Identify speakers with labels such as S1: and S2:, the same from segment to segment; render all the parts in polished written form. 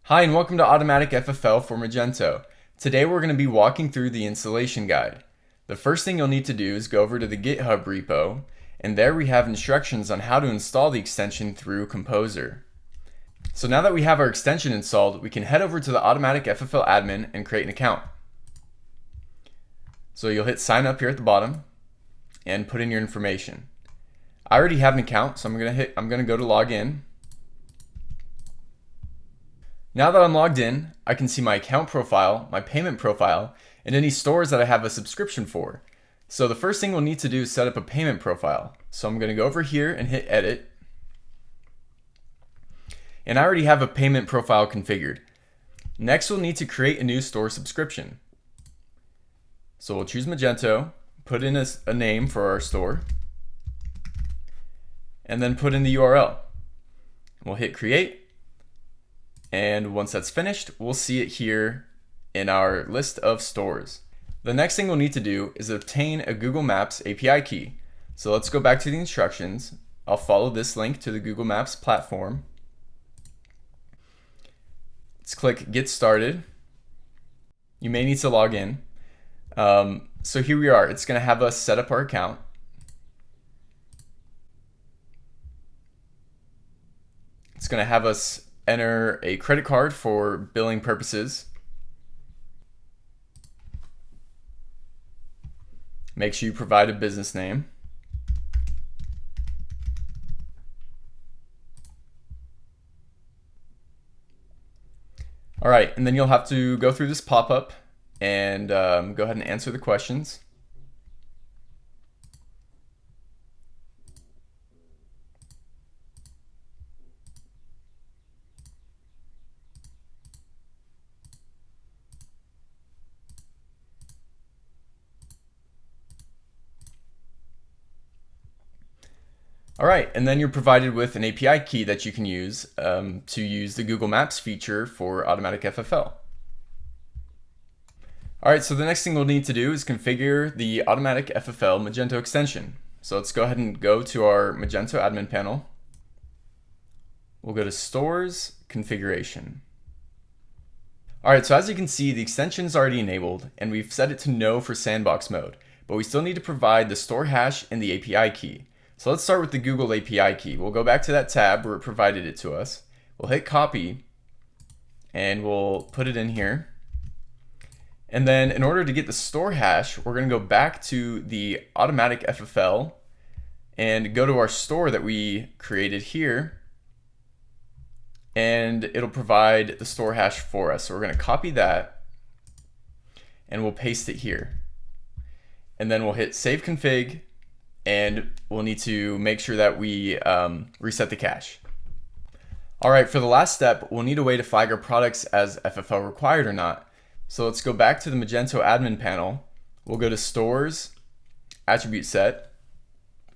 S1: Hi and welcome to Automatic FFL for Magento. Today we're going to be walking through the installation guide. The first thing you'll need to do is go over to the GitHub repo, and there we have instructions on how to install the extension through Composer. So now that we have our extension installed, we can head over to the Automatic FFL admin and create an account. So you'll hit sign up here at the bottom and put in your information. I already have an account, so I'm going to go to log in. Now that I'm logged in, I can see my account profile, my payment profile, and any stores that I have a subscription for. So the first thing we'll need to do is set up a payment profile. So I'm going to go over here and hit edit. And I already have a payment profile configured. Next, we'll need to create a new store subscription. So we'll choose Magento, put in a name for our store, and then put in the URL. We'll hit create. And once that's finished, we'll see it here in our list of stores. The next thing we'll need to do is obtain a Google Maps API key. So let's go back to the instructions. I'll follow this link to the Google Maps platform. Let's click Get Started. You may need to log in. So here we are. It's going to have us set up our account. It's going to have us enter a credit card for billing purposes. Make sure you provide a business name. All right, and then you'll have to go through this pop-up and go ahead and answer the questions. All right, and then you're provided with an API key that you can use to use the Google Maps feature for Automatic FFL. All right, so the next thing we'll need to do is configure the Automatic FFL Magento extension. So let's go ahead and go to our Magento admin panel. We'll go to Stores, Configuration. All right, so as you can see, the extension is already enabled, and we've set it to No for sandbox mode, but we still need to provide the store hash and the API key. So let's start with the Google API key. We'll go back to that tab where it provided it to us. We'll hit copy and we'll put it in here. And then in order to get the store hash, we're going to go back to the Automatic FFL and go to our store that we created here. And it'll provide the store hash for us. So we're going to copy that and we'll paste it here. And then we'll hit save config. And we'll need to make sure that we reset the cache. All right, for the last step, we'll need a way to flag our products as FFL required or not. So let's go back to the Magento admin panel. We'll go to Stores, Attribute Set,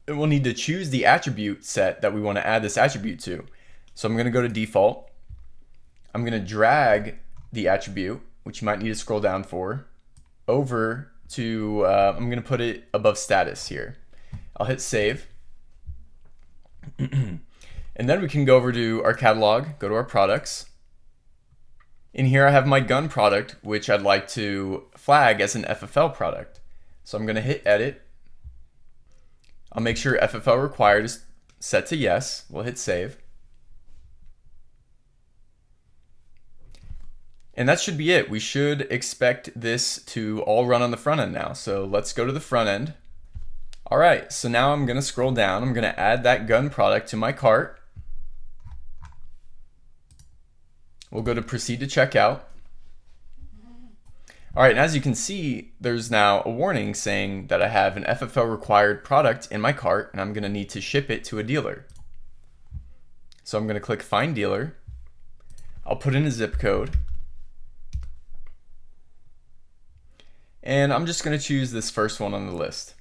S1: and we'll need to choose the attribute set that we want to add this attribute to. So I'm going to go to Default. I'm going to drag the attribute, which you might need to scroll down for, over to, I'm going to put it above status here. I'll hit save. And then we can go over to our catalog, go to our products. In here I have my gun product, which I'd like to flag as an FFL product. So I'm going to hit edit. I'll make sure FFL required is set to yes. We'll hit save. And that should be it. We should expect this to all run on the front end now. So let's go to the front end. All right, so now I'm going to scroll down. I'm going to add that gun product to my cart. We'll go to proceed to checkout. All right, and as you can see, there's now a warning saying that I have an FFL required product in my cart and I'm going to need to ship it to a dealer. So I'm going to click Find Dealer. I'll put in a zip code. And I'm just going to choose this first one on the list.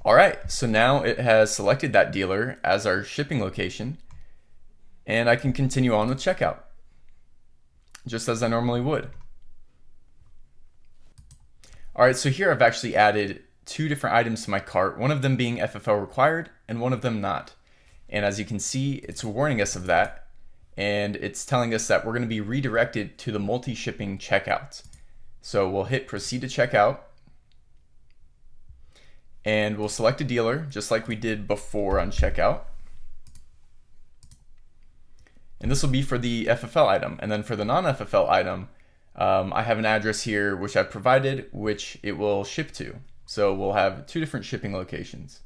S1: All right, so now it has selected that dealer as our shipping location, and I can continue on with checkout, just as I normally would. All right, so here I've actually added two different items to my cart, one of them being FFL required and one of them not. And as you can see, it's warning us of that. and it's telling us that we're going to be redirected to the multi-shipping checkout. So we'll hit proceed to checkout, and we'll select a dealer just like we did before on checkout. And this will be for the FFL item. And then for the non-FFL item, I have an address here which I've provided, which it will ship to. So we'll have 2 different shipping locations.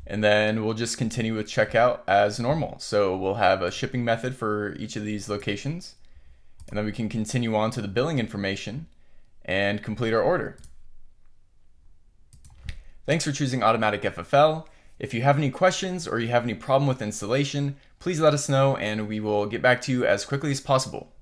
S1: And then we'll just continue with checkout as normal. So we'll have a shipping method for each of these locations. And then we can continue on to the billing information and complete our order. Thanks for choosing Automatic FFL. If you have any questions or you have any problem with installation, please let us know and we will get back to you as quickly as possible.